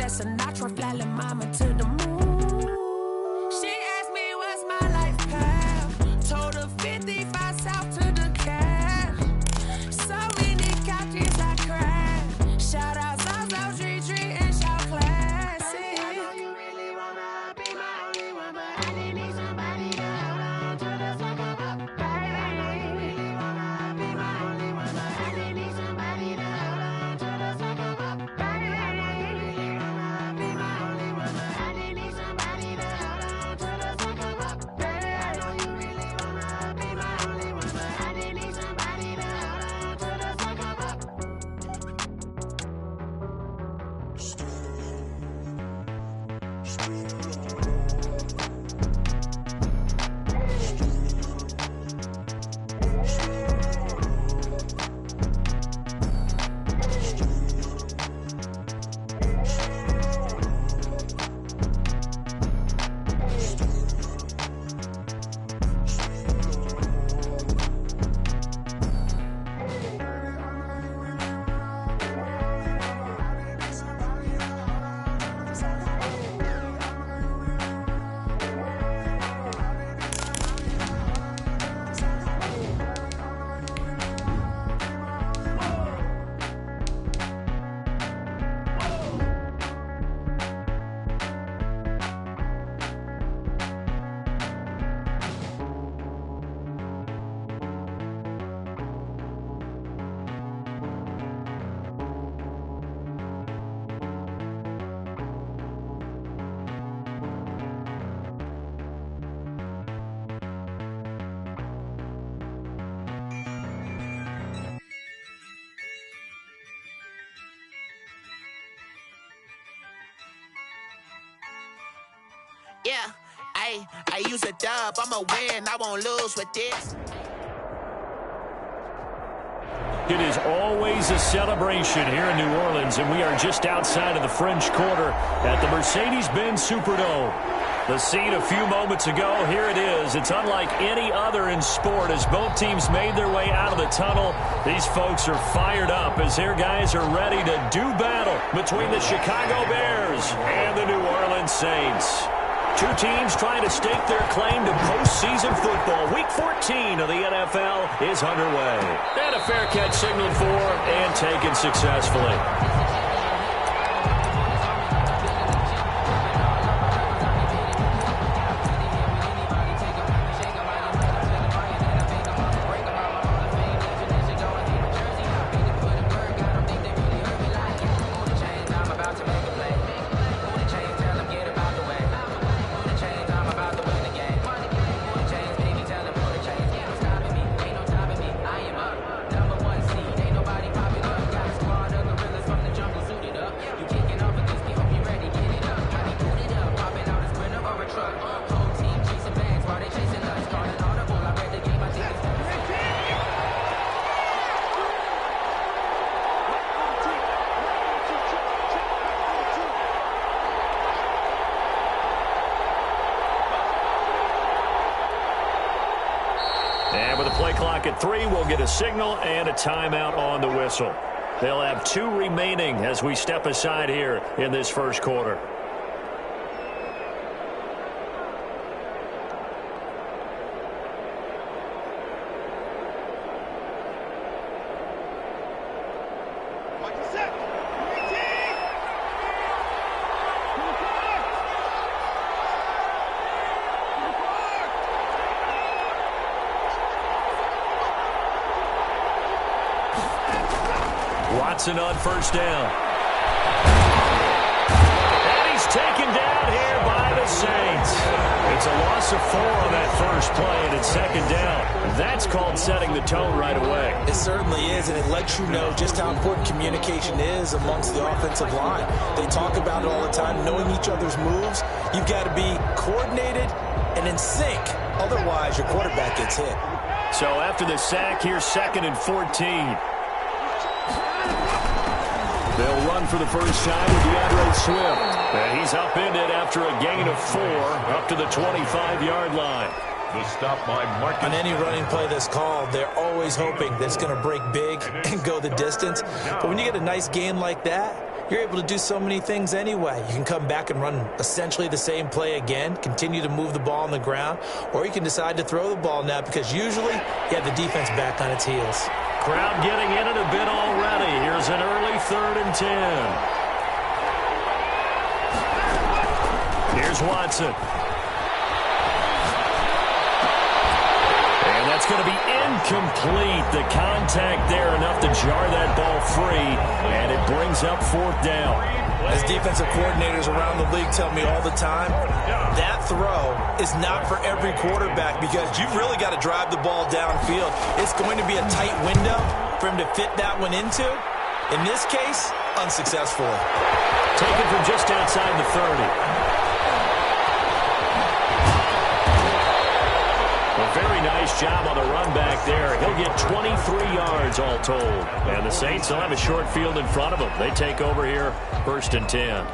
that's a natural flying mama to the moon. She asked me what's my life path. Told her 55 south to the cash. So many couches I crashed. Shout out Zazo, Tree, and shout classic. I know you really wanna be my only one, but I didn't need somebody to hold on to the sucker up, baby. I know you really wanna be my only one, but I didn't need somebody to hold on to the sucker up, baby. I know you really wanna be my only one, but I didn't need somebody to hold on to the sucker up, baby. I know you really wanna be my only one, but I didn't need somebody to hold on to the sucker up. Yeah, I use a dub, I'ma win, I won't lose with this. It is always a celebration here in New Orleans, and we are just outside of the French Quarter at the Mercedes-Benz Superdome. The scene a few moments ago, here it is. It's unlike any other in sport as both teams made their way out of the tunnel. These folks are fired up as their guys are ready to do battle between the Chicago Bears and the New Orleans Saints. Two teams trying to stake their claim to postseason football. Week 14 of the NFL is underway. And a fair catch signaled for and taken successfully. And with the play clock at 3, we'll get a signal and a timeout on the whistle. They'll have 2 remaining as we step aside here in this first quarter. Watson on first down. And he's taken down here by the Saints. It's a loss of 4 on that first play, and it's second down. That's called setting the tone right away. It certainly is, and it lets you know just how important communication is amongst the offensive line. They talk about it all the time, knowing each other's moves. You've got to be coordinated and in sync. Otherwise, your quarterback gets hit. So after the sack, here's 2nd and 14. They'll run for the first time with DeAndre Swift. And he's upended after a gain of 4 up to the 25-yard line. The stop by Marcus. On any running play that's called, they're always hoping that it's going to break big and go the distance. But when you get a nice gain like that, you're able to do so many things anyway. You can come back and run essentially the same play again, continue to move the ball on the ground, or you can decide to throw the ball now because usually you have the defense back on its heels. Crowd getting in it a bit already. Here's an early 3rd and 10. Here's Watson. And that's going to be incomplete. The contact there enough to jar that ball free, and it brings up 4th down. As defensive coordinators around the league tell me all the time, that throw is not for every quarterback because you've really got to drive the ball downfield. It's going to be a tight window for him to fit that one into. In this case, unsuccessfully. Taken from just outside the 30. A very nice job on the run back there. He'll get 23 yards all told. And the Saints will have a short field in front of them. They take over here, 1st and 10.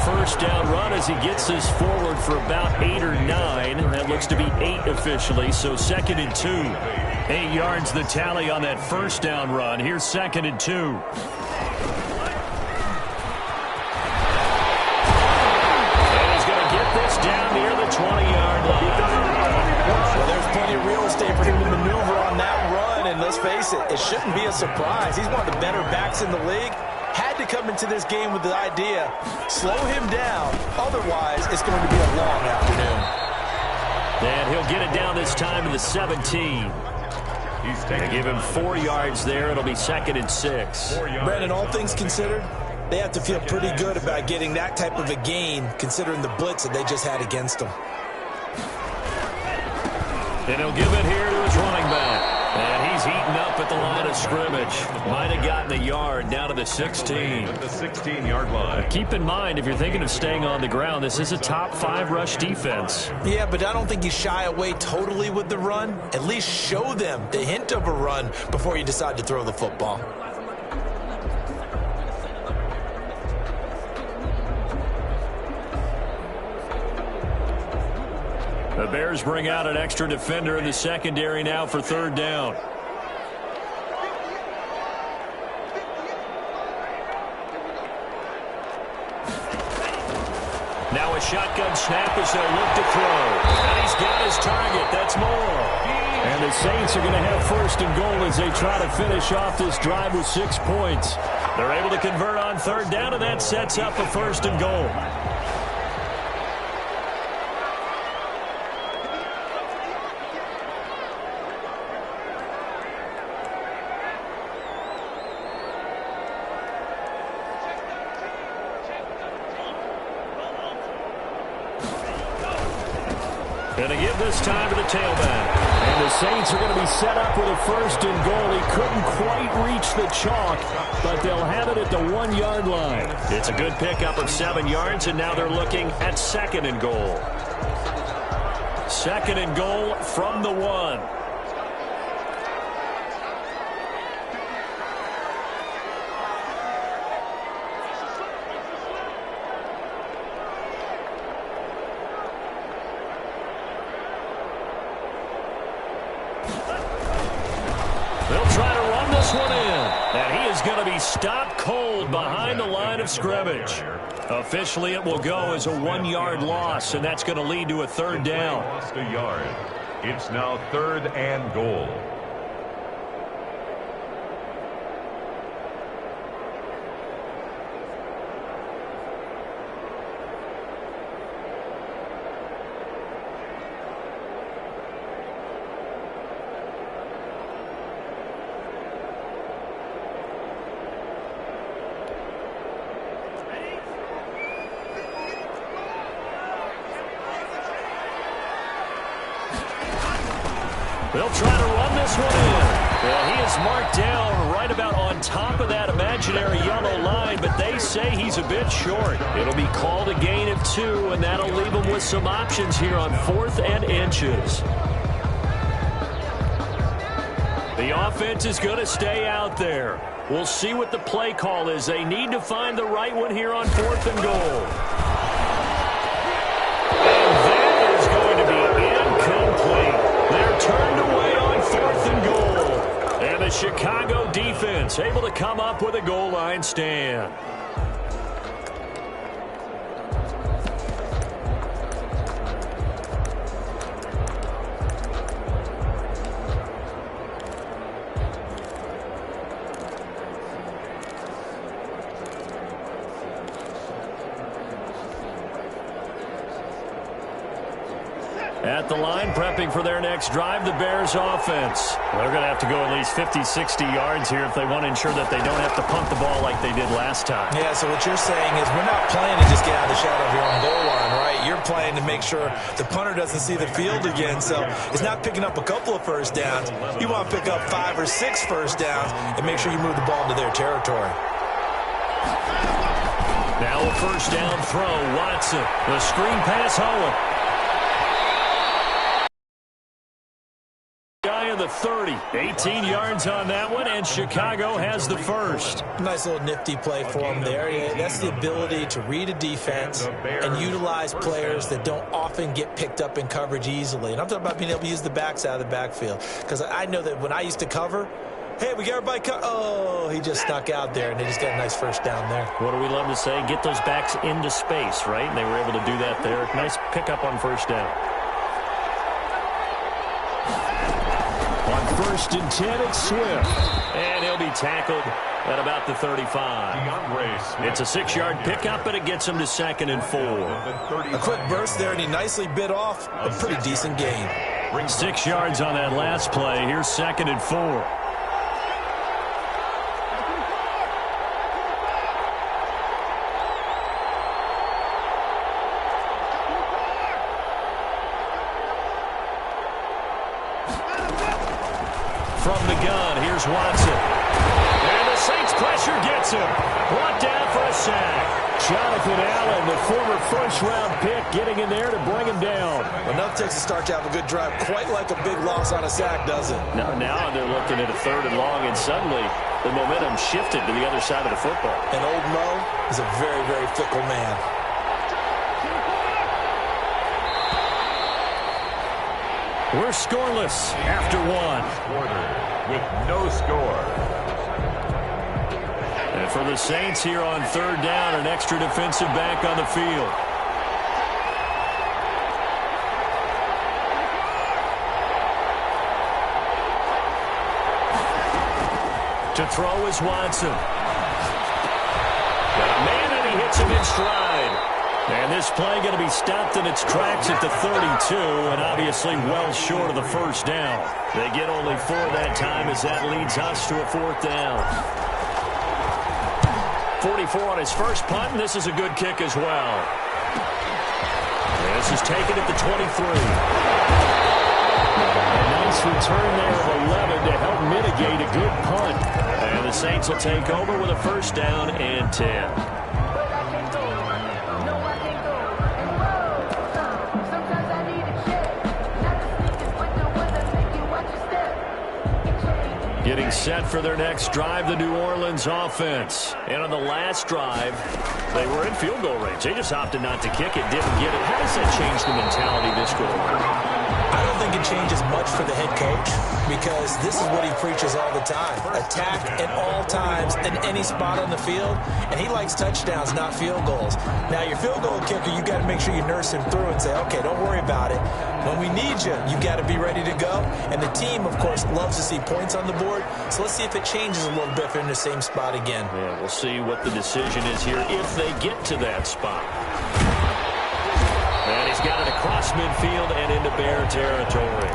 First down run as he gets this forward for about 8 or 9. That looks to be 8 officially, so 2nd and 2. 8 yards the tally on that first down run. Here's 2nd and 2. And he's going to get this down near the 20-yard line. Well, there's plenty of real estate for him to maneuver on that run, and let's face it, it shouldn't be a surprise. He's one of the better backs in the league. Had to come into this game with the idea, slow him down, otherwise it's going to be a long afternoon. And he'll get it down this time to the 17. They give him 4 yards there. It'll be 2nd and 6. Brandon, all things considered, they have to feel pretty good about getting that type of a gain considering the blitz that they just had against them. And he'll give it here to his running back. And he's heating up at the line of scrimmage. Might have gotten a yard down to the 16. At the 16-yard line. Keep in mind, if you're thinking of staying on the ground, this is a top 5 rush defense. Yeah, but I don't think you shy away totally with the run. At least show them the hint of a run before you decide to throw the football. The Bears bring out an extra defender in the secondary now for 3rd down. Now a shotgun snap as they look to throw. And he's got his target. That's more. And the Saints are going to have 1st and goal as they try to finish off this drive with 6 points. They're able to convert on 3rd down, and that sets up a 1st and goal. And they give this time to the tailback. And the Saints are going to be set up with a 1st and goal. He couldn't quite reach the chalk, but they'll have it at the 1-yard line. It's a good pickup of 7 yards, and now they're looking at 2nd and goal. 2nd and goal from the 1. They'll try to run this one in. And he is going to be stopped cold behind the line of scrimmage. Officially, it will go as a 1-yard loss, and that's going to lead to a 3rd down. Lost a yard. It's now 3rd and goal. They'll try to run this one in. Well, he is marked down right about on top of that imaginary yellow line, but they say he's a bit short. It'll be called a gain of 2, and that'll leave him with some options here on 4th and inches. The The offense is going to stay out there. We'll see what the play call is. They need to find the right one here on 4th and goal. And that is going to be incomplete. They're turned away on 4th and goal. And the Chicago defense able to come up with a goal line stand. At the line, prepping for their next drive, the Bears offense. They're going to have to go at least 50, 60 yards here if they want to ensure that they don't have to punt the ball like they did last time. Yeah, so what you're saying is we're not playing to just get out of the shadow of your own goal line, right? You're playing to make sure the punter doesn't see the field again. So it's not picking up a couple of first downs. You want to pick up 5 or 6 first downs and make sure you move the ball into their territory. Now a first down throw, Watson. The screen pass, Owen. Guy in the 30. 18 yards on that one, and Chicago has the first. Nice little nifty play for him there. That's the ability to read a defense and utilize players that don't often get picked up in coverage easily. And I'm talking about being able to use the backs out of the backfield. Because I know that when I used to cover, hey, we got everybody cut. Oh, he just snuck out there, and they just got a nice first down there. What do we love to say? Get those backs into space, right? And they were able to do that there. Nice pickup on first down. On 1st and 10, it's Swift. And he'll be tackled at about the 35. It's a 6-yard pickup, but it gets him to 2nd and 4. A quick burst there, and he nicely bit off a pretty decent gain. 6 yards on that last play. Here's 2nd and 4. From the gun, here's Watson. And the Saints pressure gets him. Brought down for a sack. Jonathan Allen, the former first-round pick, getting in there to bring him down. Enough takes to start to have a good drive. Quite like a big loss on a sack, does it? Now they're looking at a 3rd and long, and suddenly the momentum shifted to the other side of the football. And old Mo is a very, very fickle man. We're scoreless after 1. With no score. And for the Saints here on 3rd down, an extra defensive back on the field. To throw is Watson. Got a man, and he hits him in stride. And this play going to be stopped in its tracks at the 32, and obviously well short of the first down. They get only 4 that time as that leads us to a 4th down. 44 on his first punt, and this is a good kick as well. This is taken at the 23. A nice return there of 11 to help mitigate a good punt. And the Saints will take over with a first down and 10. Getting set for their next drive, the New Orleans offense. And on the last drive, they were in field goal range. They just opted not to kick it, didn't get it. How does that change the mentality this goal? I don't think it changes much for the head coach because this is what he preaches all the time. Attack at all times in any spot on the field, and he likes touchdowns, not field goals. Now, your field goal kicker, you got to make sure you nurse him through and say, okay, don't worry about it. When we need you, you got to be ready to go. And the team, of course, loves to see points on the board. So let's see if it changes a little bit if they're in the same spot again. Yeah, we'll see what the decision is here if they get to that spot. And he's got it across midfield and into Bear territory.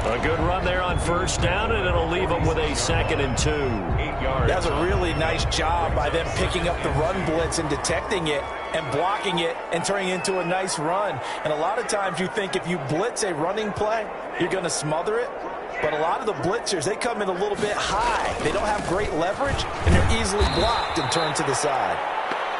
A good run there on first down, and it'll leave them with a 2nd and 2. 8 yards. That was a really nice job by them picking up the run blitz and detecting it and blocking it and turning it into a nice run. And a lot of times you think if you blitz a running play, you're going to smother it. But a lot of the blitzers, they come in a little bit high. They don't have great leverage, and they're easily blocked and turned to the side.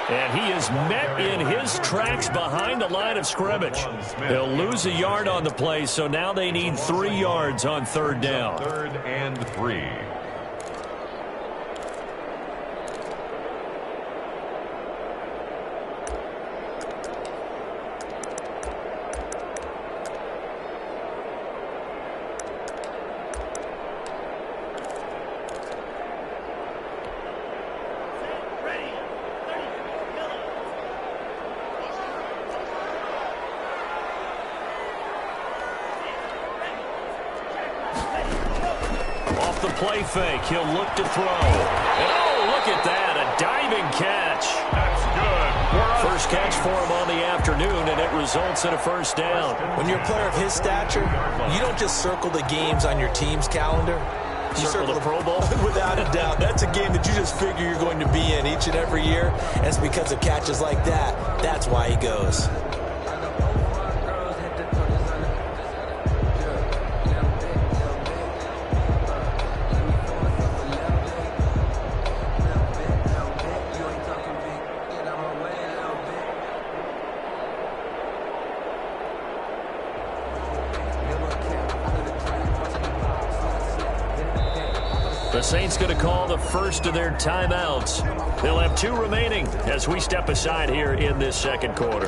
And he is met in his tracks behind the line of scrimmage. He'll lose a yard on the play, so now they need 3 yards on third down. 3rd and 3. The play fake. He'll look to throw. And oh, look at that. A diving catch. That's good. First catch for him on the afternoon, and it results in a first down. When you're a player of his stature, you don't just circle the games on your team's calendar. You circle the Pro Bowl? Without a doubt. That's a game that you just figure you're going to be in each and every year. And it's because of catches like that. That's why he goes. The Saints going to call the first of their timeouts. They'll have 2 remaining as we step aside here in this second quarter.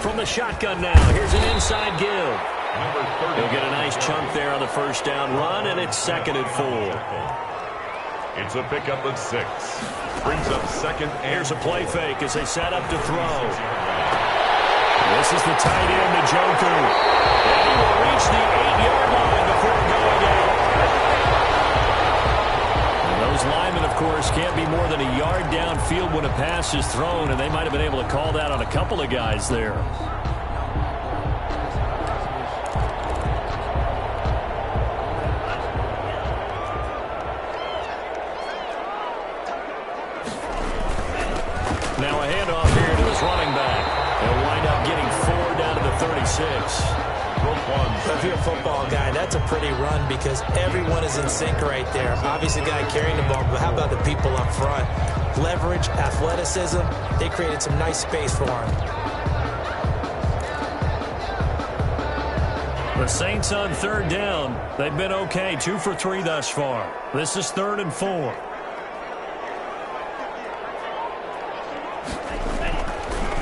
From the shotgun now, here's an inside give. He'll get a nice chunk there on the first down run, and it's 2nd and 4. It's a pickup of 6. Brings up 2nd. Here's a play fake as they set up to throw. This is the tight end, Njoku. And he will reach the 8-yard line before going out. And those linemen, of course, can't be more than a yard downfield when a pass is thrown, and they might have been able to call that on a couple of guys there. Now a handoff here to his running back. He'll wind up getting 4 down to the 36. If you're a football guy, that's a pretty run because everyone is in sync right there. Obviously, the guy carrying the ball, but how about the people up front? Leverage, athleticism, they created some nice space for him. The Saints on third down. They've been okay, 2 for 3 thus far. This is 3rd and 4.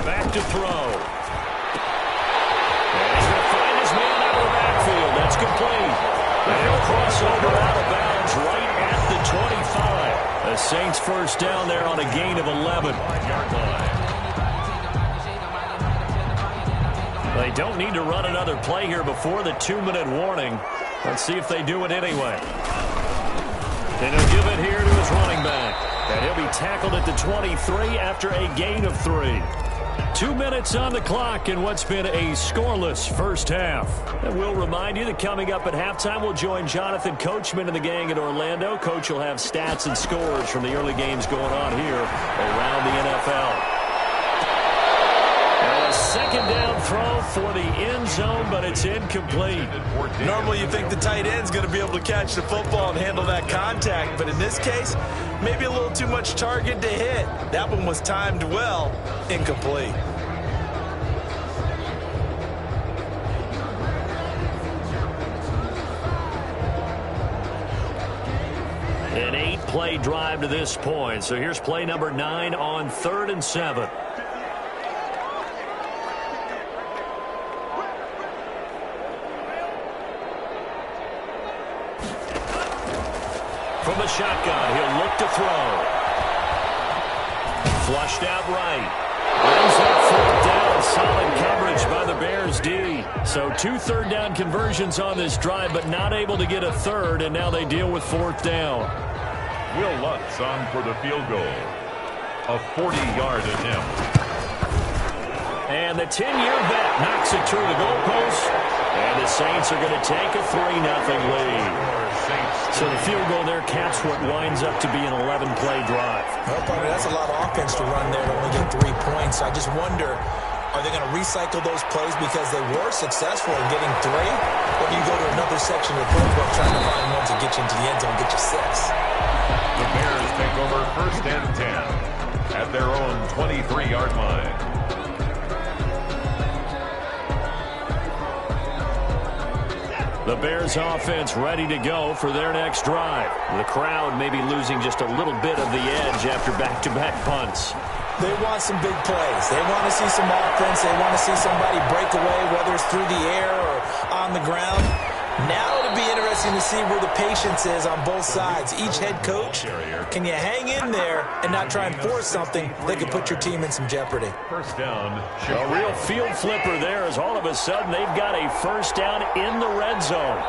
Back to throw. And he's going to find his man out of the backfield. That's complete. And he'll cross over out of bounds right at the 25. The Saints first down there on a gain of 11. They don't need to run another play here before the 2-minute warning. Let's see if they do it anyway. And he'll give it here to his running back. And he'll be tackled at the 23 after a gain of 3. 2 minutes on the clock in what's been a scoreless first half. And we'll remind you that coming up at halftime, we'll join Jonathan Coachman and the gang in Orlando. Coach will have stats and scores from the early games going on here around the NFL. And a second down throw for the end zone, but it's incomplete. Normally you think the tight end's going to be able to catch the football and handle that contact, but in this case, maybe a little too much target to hit. That one was timed well, incomplete. An 8-play drive to this point. So here's play number 9 on 3rd and 7. From the shotgun, he'll look to throw. Flushed out right. Brings up 4th down. Solid coverage by the Bears D. So 2 third-down conversions on this drive, but not able to get a third, and now they deal with 4th down. Will Lutz on for the field goal. A 40-yard attempt. And the 10-year vet knocks it through the goalpost. And the Saints are going to take a 3-0 lead. So the field goal there caps what winds up to be an 11-play drive. Well, partner, that's a lot of offense to run there to only get 3 points. I just wonder, are they going to recycle those plays because they were successful in getting 3? Or do you go to another section of the playbook trying to find ones that get you into the end zone and get you 6? The Bears take over 1st and 10 at their own 23-yard line. The Bears offense ready to go for their next drive. The crowd may be losing just a little bit of the edge after back-to-back punts. They want some big plays. They want to see some offense. They want to see somebody break away, whether it's through the air or on the ground. Now it'll be interesting to see where the patience is on both sides. Each head coach, can you hang in there and not try and force something that could put your team in some jeopardy? 1st down. A real field flipper there as all of a sudden they've got a 1st down in the red zone.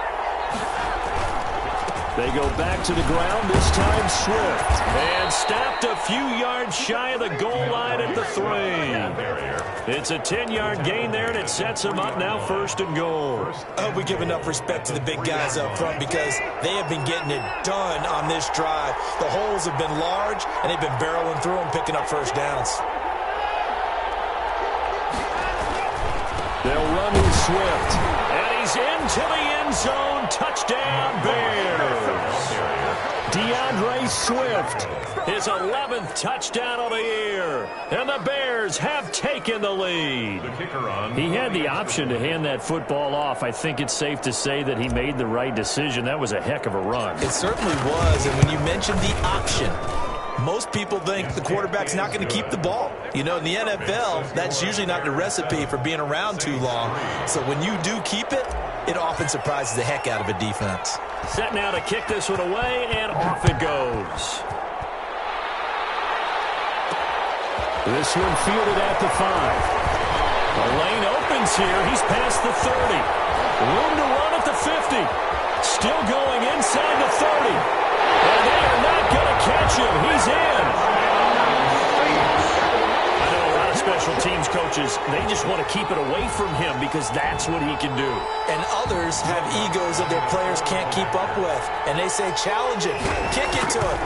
They go back to the ground, this time Swift. And stopped a few yards shy of the goal line at the 3. It's a 10-yard gain there, and it sets them up now 1st and goal. I hope we give enough respect to the big guys up front because they have been getting it done on this drive. The holes have been large, and they've been barreling through them, picking up 1st downs. They'll run with Swift. And he's into the end zone. Touchdown, Bears. DeAndre Swift, his 11th touchdown of the year. And the Bears have taken the lead. The kicker on. He had the option to hand that football off. I think it's safe to say that he made the right decision. That was a heck of a run. It certainly was. And when you mentioned the option, most people think the quarterback's not going to keep the ball. You know, in the NFL, that's usually not the recipe for being around too long. So when you do keep it, it often surprises the heck out of a defense. Set now to kick this one away, and off it goes. This one fielded at the 5. The lane opens here. He's past the 30. Room to run at the 50. Still going inside the 30. And they are not going to catch him. He's in. I know a lot of special teams coaches, they just want to keep it away from him because that's what he can do. And others have egos that their players can't keep up with. And they say, challenge him, kick it to him.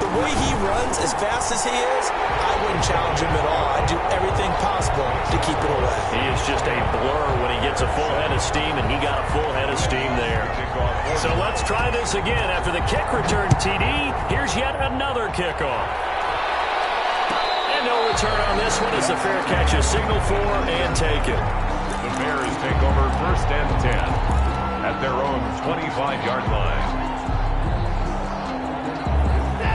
The way he runs as fast as he is, I wouldn't challenge him at all. I'd do everything possible to keep it away. He is just a blur when he gets a full head of steam, and he got a full head of steam there. So let's try this again. After the kick return TD, here's yet another kickoff. And no return on this one as the fair catch is signaled for and taken. The Bears take over 1st and 10 at their own 25-yard line.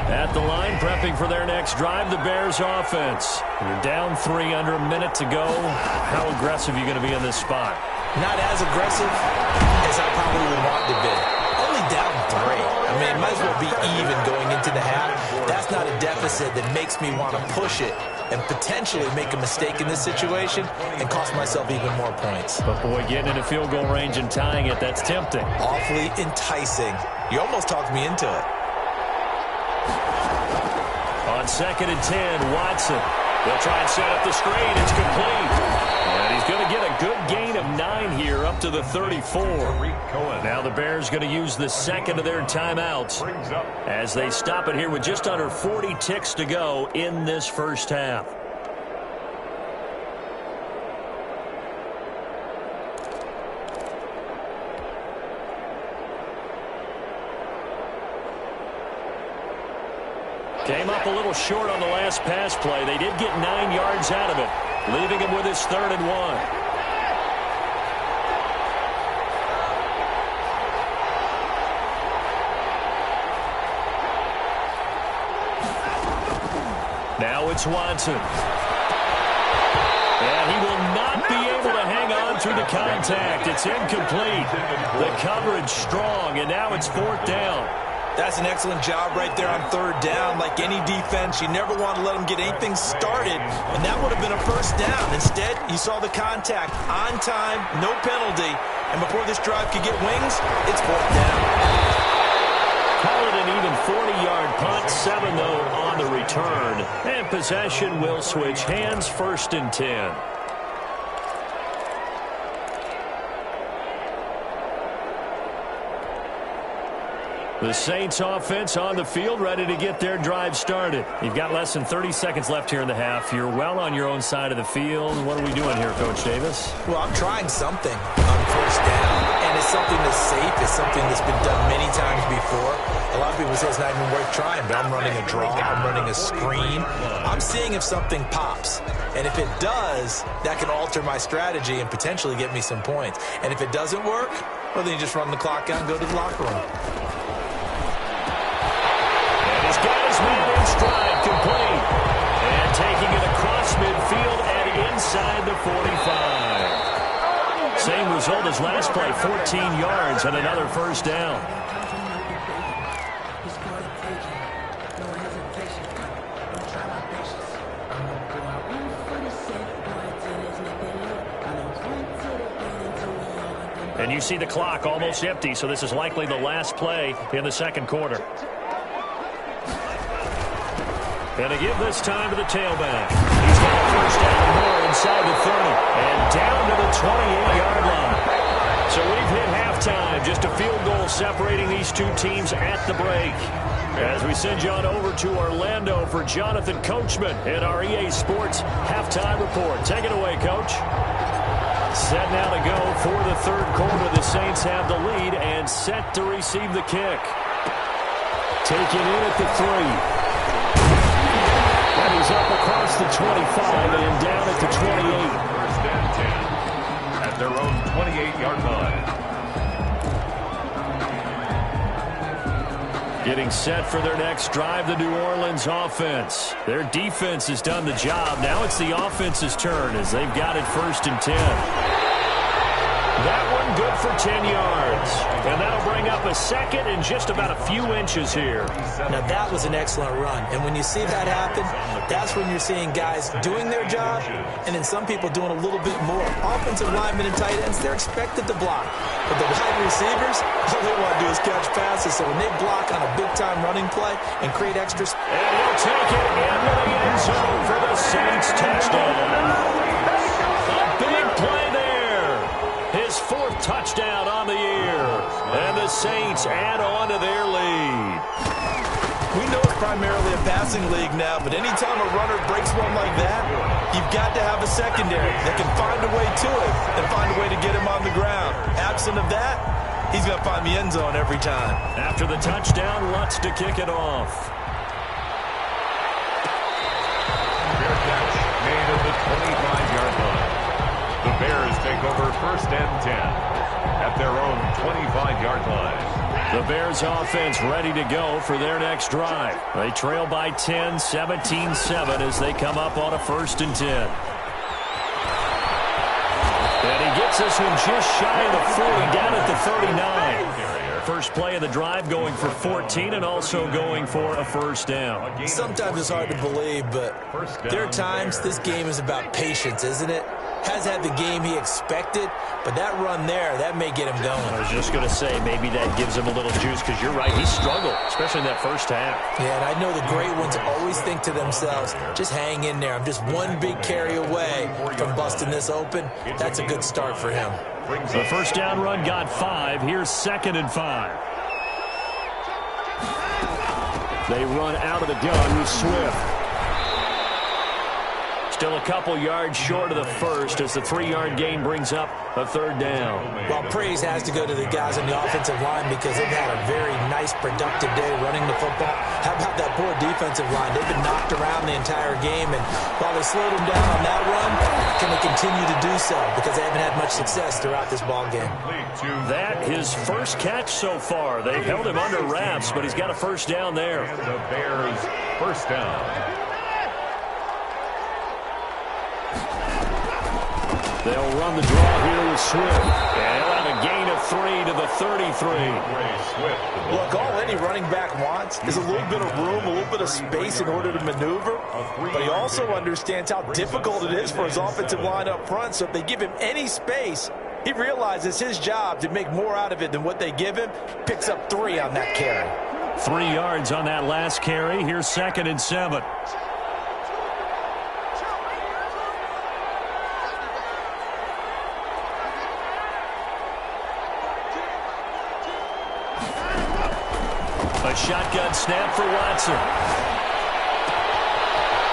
At the line, prepping for their next drive, the Bears offense. You're down 3 under a minute to go. How aggressive are you going to be in this spot? Not as aggressive as I probably would want to be. Only down 3. I mean, it might as well be even going into the half. That's not a deficit that makes me want to push it and potentially make a mistake in this situation and cost myself even more points. But, boy, getting into field goal range and tying it, that's tempting. Awfully enticing. You almost talked me into it. On 2nd and 10, Watson. They'll try and set up the screen. It's complete. And he's going to get a good gain of 9 here up to the 34. Now the Bears going to use the second of their timeouts as they stop it here with just under 40 ticks to go in this first half. Came up a little short on the last pass play. They did get 9 yards out of it, leaving him with his 3rd and 1. Now it's Watson. And he will not be able to hang on through the contact. It's incomplete. The coverage strong, and now it's 4th down. That's an excellent job right there on 3rd down. Like any defense, you never want to let them get anything started, and that would have been a 1st down. Instead, you saw the contact on time, no penalty, and before this drive could get wings, it's 4th down. Call it an even 40-yard punt, 7 though on the return, and possession will switch hands, 1st and 10. The Saints offense on the field, ready to get their drive started. You've got less than 30 seconds left here in the half. You're well on your own side of the field. What are we doing here, Coach Davis? Well, I'm trying something on first down, and it's something that's safe. It's something that's been done many times before. A lot of people say it's not even worth trying, but I'm running a draw. I'm running a screen. I'm seeing if something pops. And if it does, that can alter my strategy and potentially get me some points. And if it doesn't work, well, then you just run the clock out and go to the locker room. His guys made in stride, complete. And taking it across midfield and inside the 45. Same result as last play, 14 yards and another first down. And you see the clock almost empty, so this is likely the last play in the second quarter. And to give this time to the tailback. He's got a first down and more inside the 30. And down to the 28-yard line. So we've hit halftime. Just a field goal separating these two teams at the break. As we send you on over to Orlando for Jonathan Coachman in our EA Sports Halftime Report. Take it away, Coach. Set now to go for the third quarter. The Saints have the lead and set to receive the kick. Taken in at the 3. And he's up across the 25 and down at the 28. First and 10 at their own 28-yard line. Getting set for their next drive, the New Orleans offense. Their defense has done the job. Now it's the offense's turn as they've got it first and 10. That one good for 10 yards. And that'll bring up a second and just about a few inches here. Now, that was an excellent run. And when you see that happen, that's when you're seeing guys doing their job and then some people doing a little bit more. Offensive linemen and tight ends, they're expected to block. But the wide receivers, all they want to do is catch passes. So when they block on a big-time running play and create extra space. And he'll take it into the end zone for the Saints touchdown. A big play there. His fourth touchdown on the year. And the Saints add on to their lead. We know it's primarily a passing league now, but anytime a runner breaks one like that, you've got to have a secondary that can find a way to it and find a way to get him on the ground. Absent of that, he's going to find the end zone every time. After the touchdown, Lutz to kick it off. Fair catch made at the 25-yard line. The Bears take over first and 10 at their own 25-yard line. The Bears offense ready to go for their next drive. They trail by 10, 17-7 as they come up on a first and 10. And he gets this one just shy of the 40, down at the 39. First play of the drive going for 14 and also going for a first down. Sometimes it's hard to believe, but there are times this game is about patience, isn't it? Has had the game he expected, but that run there, that may get him going. I was just going to say, maybe that gives him a little juice, because you're right, he struggled, especially in that first half. Yeah, and I know the great ones always think to themselves, just hang in there. I'm just one big carry away from busting this open. That's a good start for him. The first down run got 5. Here's second and 5. They run out of the gun with Swift. Still a couple yards short of the first as the 3-yard gain brings up a third down. Well, praise has to go to the guys on the offensive line because they've had a very nice, productive day running the football. How about that poor defensive line? They've been knocked around the entire game, and while they slowed them down on that run, can they continue to do so? Because they haven't had much success throughout this ball game. That his first catch so far. They've held him under wraps, but he's got a first down there. And the Bears first down. They'll run the draw here with Swift. And he'll have a gain of 3 to the 33. Look, all any running back wants is a little bit of room, a little bit of space in order to maneuver. But he also understands how difficult it is for his offensive line up front. So if they give him any space, he realizes his job to make more out of it than what they give him. Picks up 3 on that carry. 3 yards on that last carry. Here's second and 7. shotgun snap for Watson.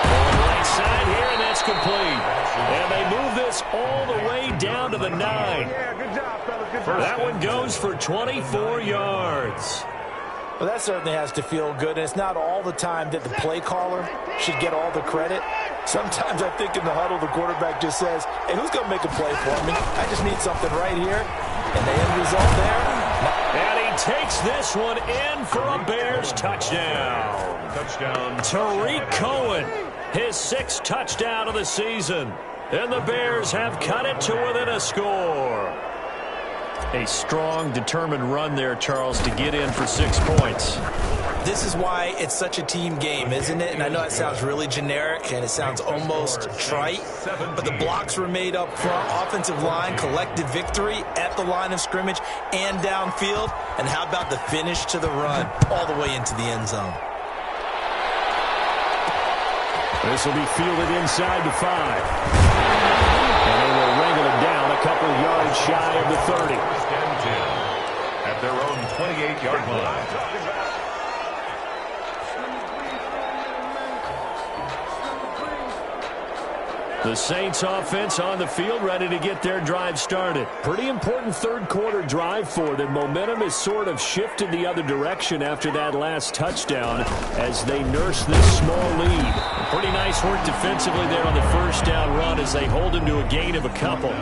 Going right side here, and that's complete. And they move this all the way down to the 9. That one goes for 24 yards. Well, that certainly has to feel good, and it's not all the time that the play caller should get all the credit. Sometimes I think in the huddle, the quarterback just says, hey, who's going to make a play for me? I just need something right here. And the end result there. And he takes this one in for a Bears touchdown. Tariq Cohen, his 6th touchdown of the season. And the Bears have cut it to within a score. A strong, determined run there, Charles, to get in for 6 points. This is why it's such a team game, isn't it? And I know it sounds really generic and it sounds almost trite, but the blocks were made up front. Offensive line, collective victory at the line of scrimmage and downfield. And how about the finish to the run all the way into the end zone? This will be fielded inside the 5. And they will wrangle it down a couple yards shy of the 30. At their own 28-yard line. The Saints offense on the field, ready to get their drive started. Pretty important third-quarter drive for them. Momentum has sort of shifted the other direction after that last touchdown as they nurse this small lead. Pretty nice work defensively there on the first down run as they hold him to a gain of a couple.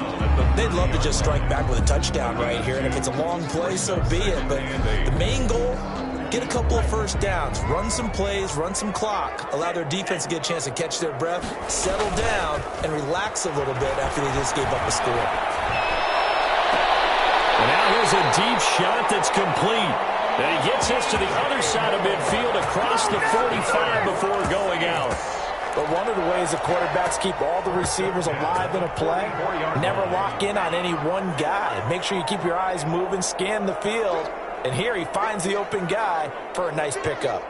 They'd love to just strike back with a touchdown right here, and if it's a long play, so be it. But the main goal, get a couple of first downs, run some plays, run some clock, allow their defense to get a chance to catch their breath, settle down, and relax a little bit after they just gave up a score. And now here's a deep shot that's complete. And he gets this to the other side of midfield across the 45 before going out. But one of the ways the quarterbacks keep all the receivers alive in a play, never lock in on any one guy. Make sure you keep your eyes moving, scan the field. And here he finds the open guy for a nice pickup.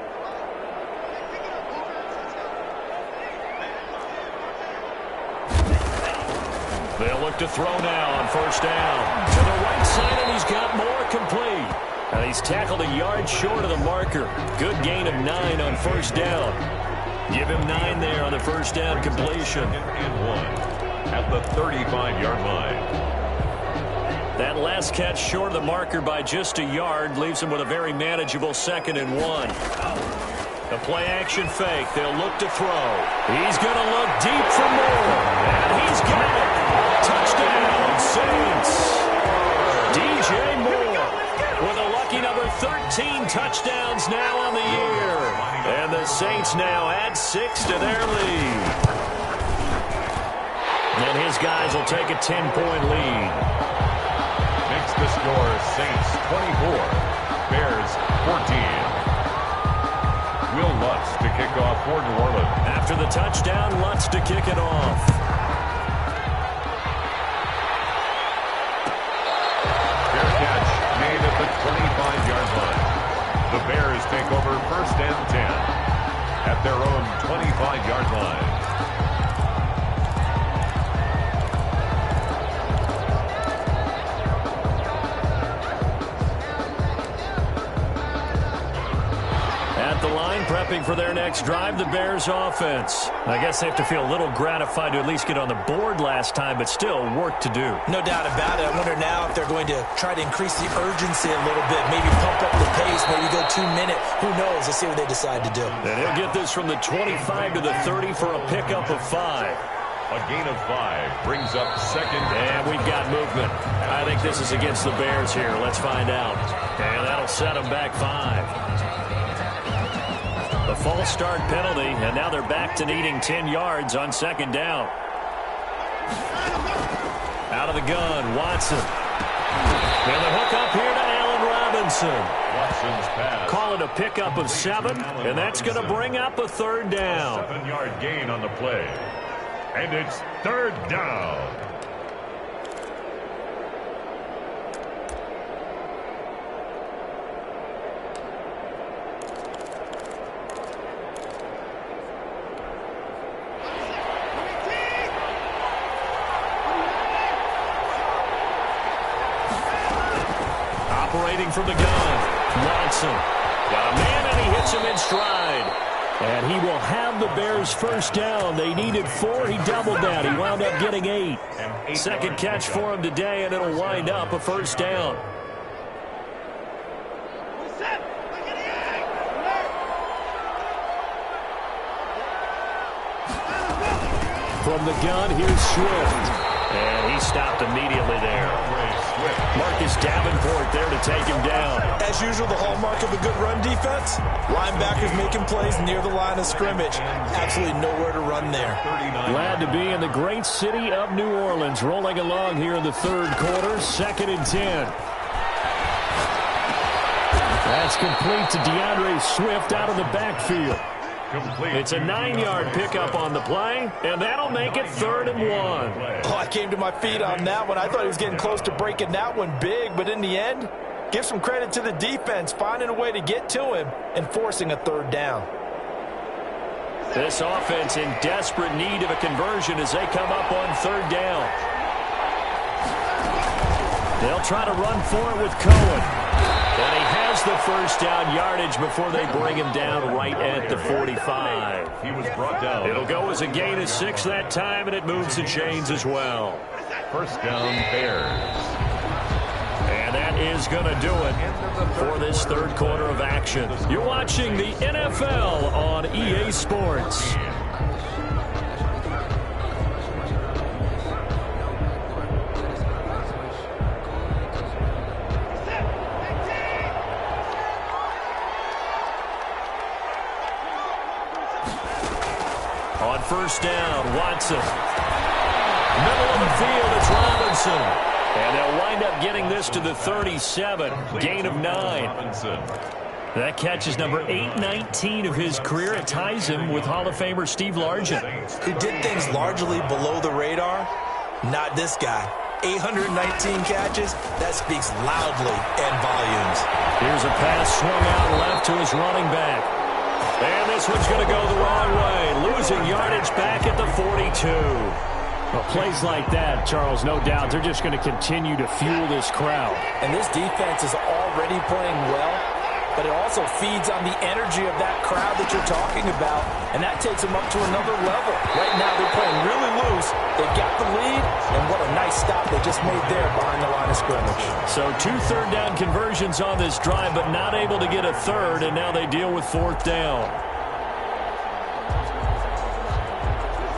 They'll look to throw now on first down. To the right side, and he's got more complete. And he's tackled a yard short of the marker. Good gain of 9 on first down. Give him 9 there on the first down completion. And 1 at the 35-yard line. That last catch short of the marker by just a yard leaves him with a very manageable 2nd and 1. The play action fake. They'll look to throw. He's going to look deep for more. And he's got it. Touchdown, Saints. DJ Moore with a lucky number 13 touchdowns now on the year. And the Saints now add 6 to their lead. And his guys will take a 10-point lead. Makes the score Saints 24, Bears 14. Will Lutz to kick off for New Orleans. After the touchdown, Lutz to kick it off. Fair catch made at the 25-yard line. The Bears take over 1st and 10 at their own 25-yard line. The line prepping for their next drive, the Bears offense. I guess they have to feel a little gratified to at least get on the board last time, but still work to do. No doubt about it. I wonder now if they're going to try to increase the urgency a little bit, maybe pump up the pace, maybe go 2 minute. Who knows? Let's see what they decide to do. And he'll get this from the 25 to the 30 for a pickup of 5. A gain of 5 brings up 2nd. And we've got movement. I think this is against the Bears here. Let's find out. And that'll set them back 5. The false start penalty, and now they're back to needing 10 yards on 2nd down. Out of the gun, Watson. And the hook up here to Allen Robinson. Watson's pass. Call it a pickup of 7, and that's going to bring up a 3rd down. 7-yard gain on the play. And it's 3rd down. Operating from the gun, Watson. Got a man hits him in stride. And he will have the Bears first down. They needed 4. He doubled that. He wound up getting 8. Second catch for him today, and it'll wind up a first down. From the gun, here's Swift. And he stopped immediately there. Marcus Davenport there to take him down. As usual, the hallmark of a good run defense, linebackers making plays near the line of scrimmage. Absolutely nowhere to run there. Glad to be in the great city of New Orleans. Rolling along here in the third quarter, 2nd and 10. That's complete to DeAndre Swift out of the backfield. It's a 9-yard pickup on the play, and that'll make it 3rd and 1. Oh, I came to my feet on that one. I thought he was getting close to breaking that one big, but in the end, give some credit to the defense, finding a way to get to him and forcing a 3rd down. This offense in desperate need of a conversion as they come up on 3rd down. They'll try to run for it with Cohen. And he has the first down yardage before they bring him down right at the 45. He was brought down. It'll go as a gain of 6 that time, and it moves the chains as well. First down, Bears. And that is going to do it for this third quarter of action. You're watching the NFL on EA Sports. On first down, Watson. Middle of the field, it's Robinson. And they'll wind up getting this to the 37. Gain of 9. That catch is number 819 of his career. It ties him with Hall of Famer Steve Largent, who did things largely below the radar. Not this guy. 819 catches, that speaks loudly and volumes. Here's a pass swung out left to his running back. And this one's going to go the wrong way. Losing yardage back at the 42. Well, plays like that, Charles, no doubt, they're just going to continue to fuel this crowd. And this defense is already playing well, but it also feeds on the energy of that crowd that you're talking about, and that takes them up to another level. Right now, they're playing really loose. They've got the lead, and what a nice stop they just made there behind the line of scrimmage. So 2 third-down conversions on this drive, but not able to get a third, and now they deal with 4th down.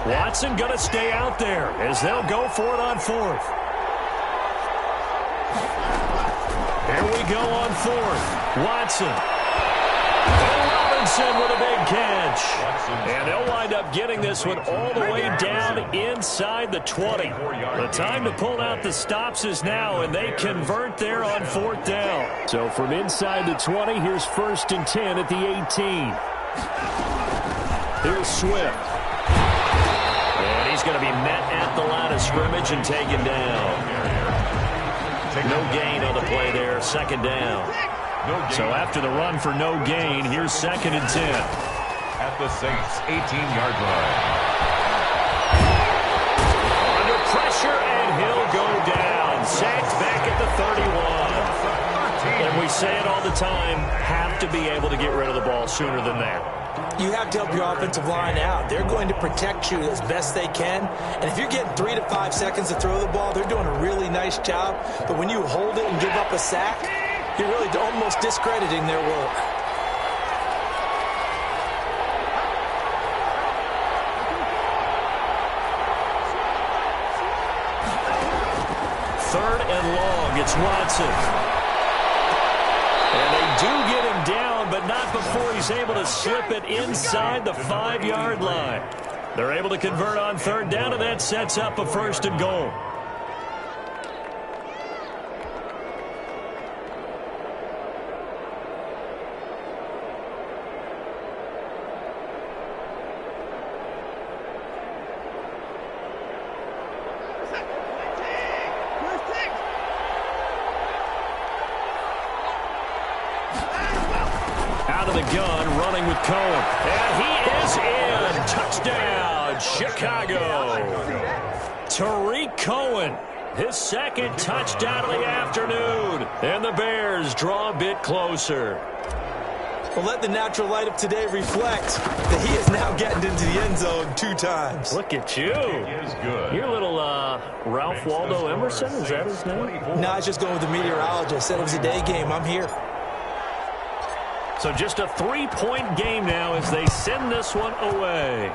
Watson going to stay out there as they'll go for it on 4th. Here we go on 4th. Watson. And Robinson with a big catch. And they'll wind up getting this one all the way down inside the 20. The time to pull out the stops is now, and they convert there on 4th down. So from inside the 20, here's 1st and 10 at the 18. Here's Swift. And he's going to be met at the line of scrimmage and taken down. No gain on the play there, 2nd down. So after the run for no gain, here's 2nd and 10. At the Saints' 18-yard line. Under pressure, and he'll go down. Sacked back at the 31. And we say it all the time, have to be able to get rid of the ball sooner than that. You have to help your offensive line out. They're going to protect you as best they can. And if you're getting 3 to 5 seconds to throw the ball, they're doing a really nice job. But when you hold it and give up a sack, you're really almost discrediting their work. Third and long, it's Watson. And they do get him down, but not before he's able to slip it inside the 5-yard line. They're able to convert on 3rd down, and that sets up a 1st and goal. Out of the gun, running with Cohen. And he is in. Touchdown, Chicago. Tariq Cohen, his 2nd touchdown of the afternoon. And the Bears draw a bit closer. Well, let the natural light of today reflect that he is now getting into the end zone 2 times. Look at you. Your little Ralph Waldo Emerson, is that his name? No, I was just going with the meteorologist. Said it was a day game. I'm here. So just a 3-point game now as they send this one away.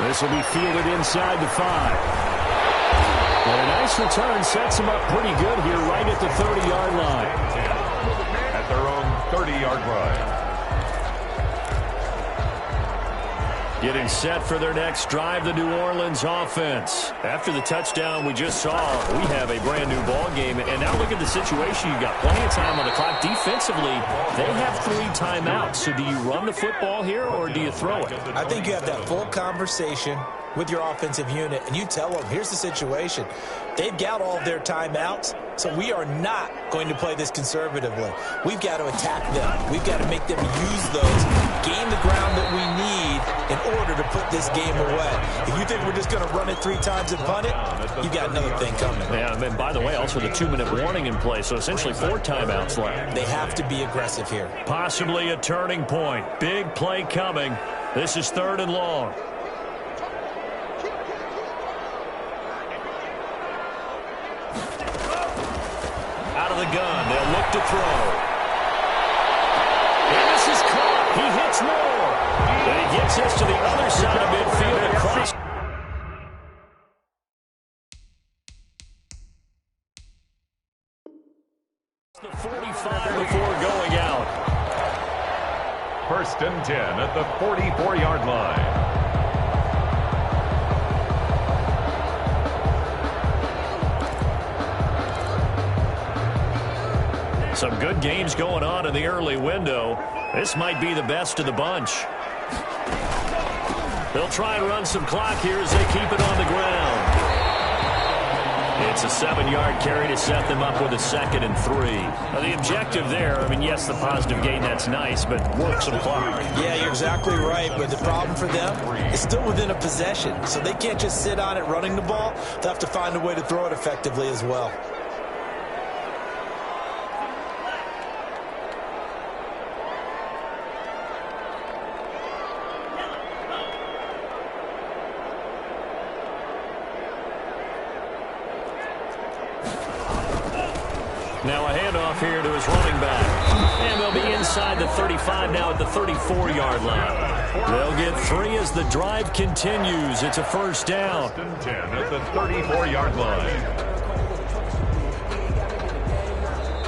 This will be fielded inside the 5. And a nice return sets them up pretty good here right at the 30-yard line. At their own 30-yard line. Getting set for their next drive, the New Orleans offense. After the touchdown we just saw, we have a brand-new ball game. And now look at the situation. You've got plenty of time on the clock. Defensively, they have 3 timeouts. So do you run the football here or do you throw it? I think you have that full conversation with your offensive unit, and you tell them, here's the situation. They've got all of their timeouts, so we are not going to play this conservatively. We've got to attack them. We've got to make them use those, gain the ground that we need in order to put this game away. If you think we're just going to run it 3 times and punt it, you've got another thing coming. Yeah, and by the way, also the 2-minute warning in play, so essentially 4 timeouts left. They have to be aggressive here. Possibly a turning point. Big play coming. This is 3rd and long. The gun. They'll look to throw. And this is caught. He hits more. And he gets us to the other side of midfield across. The 45 before going out. 1st and 10 at the 44-yard line. Some good games going on in the early window. This might be the best of the bunch. They'll try and run some clock here as they keep it on the ground. It's a 7-yard carry to set them up with a 2nd and 3. Now, the objective there, I mean, yes, the positive gain, that's nice, but work some clock. Yeah, you're exactly right, but the problem for them is still within a possession, so they can't just sit on it running the ball. They'll have to find a way to throw it effectively as well. Now a handoff here to his running back. And they'll be inside the 35 now at the 34-yard line. They'll get 3 as the drive continues. It's a 1st down. 1st and 10 at the 34-yard line.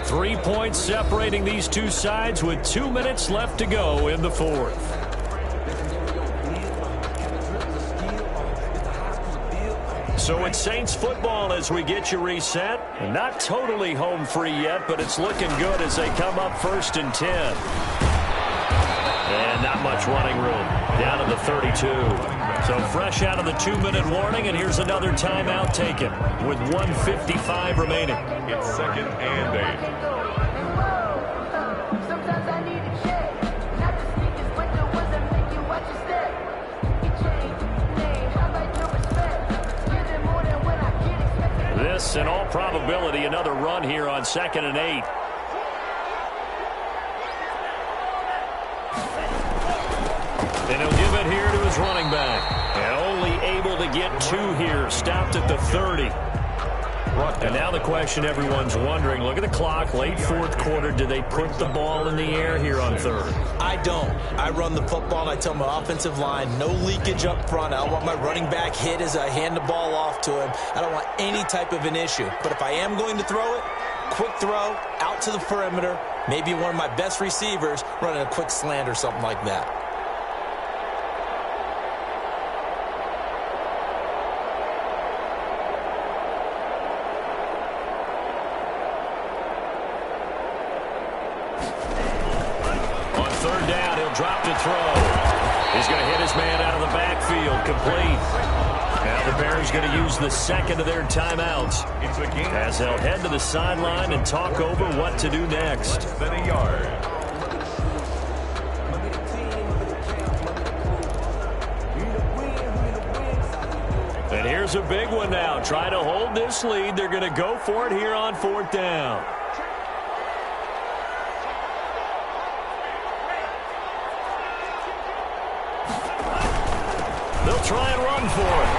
3 points separating these two sides with 2 minutes left to go in the 4th. So it's Saints football as we get you reset. And not totally home free yet, but it's looking good as they come up 1st and 10. And not much running room. Down to the 32. So fresh out of the 2-minute warning, and here's another timeout taken with 1:55 remaining. It's 2nd and 8. This, in all probability, another run here on 2nd and 8. And he'll give it here to his running back. And only able to get 2 here. Stopped at the 30. And now the question everyone's wondering, look at the clock, late 4th quarter. Do they put the ball in the air here on 3rd? I don't. I run the football, and I tell my offensive line, no leakage up front. I don't want my running back hit as I hand the ball off to him. I don't want any type of an issue. But if I am going to throw it, quick throw, out to the perimeter, maybe one of my best receivers running a quick slant or something like that. Drop to throw. He's going to hit his man out of the backfield. Complete. Now the Bears going to use the 2nd of their timeouts as they'll head to the sideline and talk over what to do next. Less than a yard. And here's a big one now. Try to hold this lead. They're going to go for it here on 4th down. try and run for it.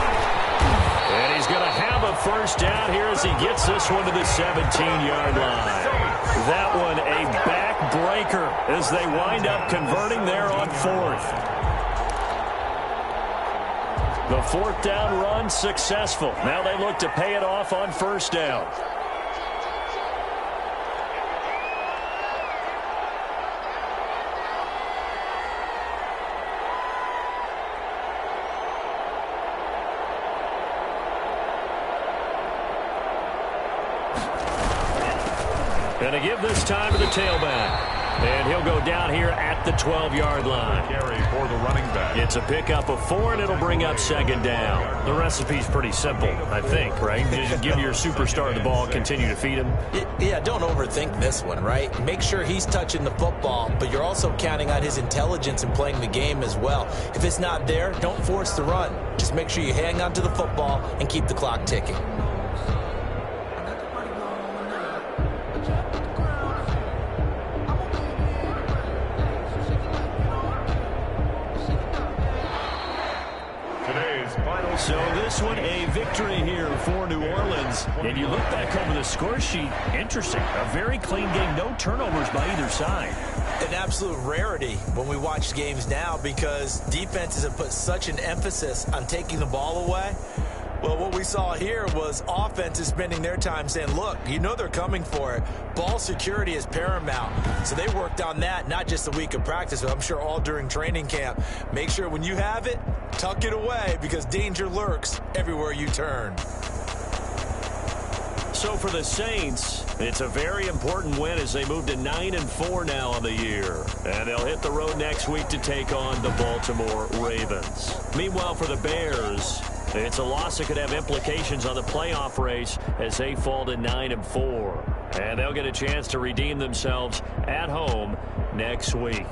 And he's going to have a first down here as he gets this one to the 17-yard line. That one a backbreaker as they wind up converting there on fourth. The fourth down run successful. Now they look to pay it off on first down. Going to give this time to the tailback. And he'll go down here at the 12-yard line. Carry for the running back. It's a pickup of 4, and it'll bring up second down. The recipe's pretty simple, I think, right? Just give your superstar the ball, continue to feed him. Yeah, don't overthink this one, right? Make sure he's touching the football, but you're also counting on his intelligence in playing the game as well. If it's not there, don't force the run. Just make sure you hang on to the football and keep the clock ticking. So this one a victory here for New Orleans. And you look back over the score sheet, interesting. A very clean game, no turnovers by either side. An absolute rarity when we watch games now because defenses have put such an emphasis on taking the ball away. Well, what we saw here was offenses spending their time saying, look, you know they're coming for it. Ball security is paramount. So they worked on that, not just a week of practice, but I'm sure all during training camp. Make sure when you have it, tuck it away because danger lurks everywhere you turn. So for the Saints, it's a very important win as they move to 9-4 now on the year. And they'll hit the road next week to take on the Baltimore Ravens. Meanwhile, for the Bears, it's a loss that could have implications on the playoff race as they fall to 9-4. And they'll get a chance to redeem themselves at home next week.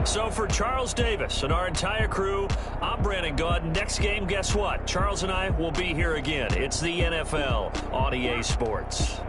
So for Charles Davis and our entire crew, I'm Brandon Gaudin. Next game, guess what? Charles and I will be here again. It's the NFL on EA Sports.